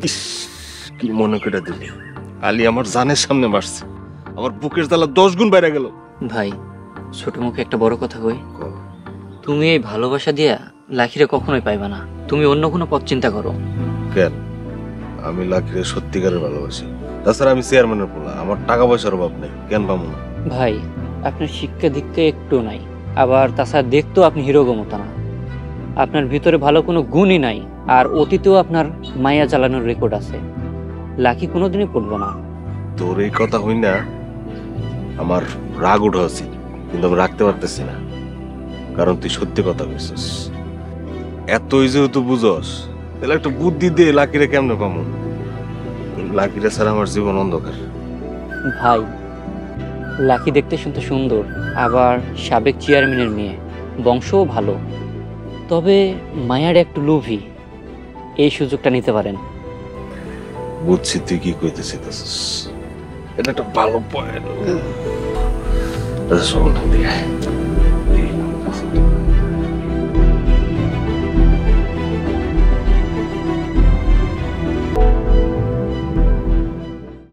ইস, কি মনে করে দিলি, আলী আমার জানের সামনে মারছে, আমার বুকের জ্বালা 10 গুণ বেড়ে গেল। ভাই ছোট মুখে একটা বড় কথা কই, তুমি এই ভালোবাসা দিয়া লাখিরে কখনোই পাইবা না। তুমি অন্য কোনো পথ চিন্তা করো। কেন? আমি লাকিরে সত্যিকারের ভালোবাসি। তাছাড়া আমি চেয়ারম্যানের পোলা, আমার টাকা পয়সার অভাব নেই, কেন পাবো না? ভাই আপনার শিক্ষা দীক্ষা একটু নাই, আবার তাছাড়া দেখতেও আপনি হিরোগো মতো না। আপনার ভিতরে ভালো কোনো গুণই নাই, আর অতীতেও আপনার মায়া চালানোর রেকর্ড আছে। লাকি কোনোদিনই পড়বে না। তোর এই কথা হই না, আমার রাগ উঠা উচিত, কিন্তু আমি রাখতে পারতেছি না, কারণ তুই সত্যি কথা বলছিস। এতই যেহেতু বুঝস, তাহলে একটা বুদ্ধি দিয়ে লাকিরে কেমনে পাবো? লাকিরে ছাড়া আমার জীবন অন্ধকার। ভাই লাকি দেখতে শুনতে সুন্দর, আবার সাবেক চেয়ারম্যানের মেয়ে, বংশও ভালো, তবে মায়ার একটু লোভী। এই সুযোগটা নিতে পারেন। বুঝছি তুই কি কইতেছিস, এটা একটা ভালো পয়েন্ট। শোন,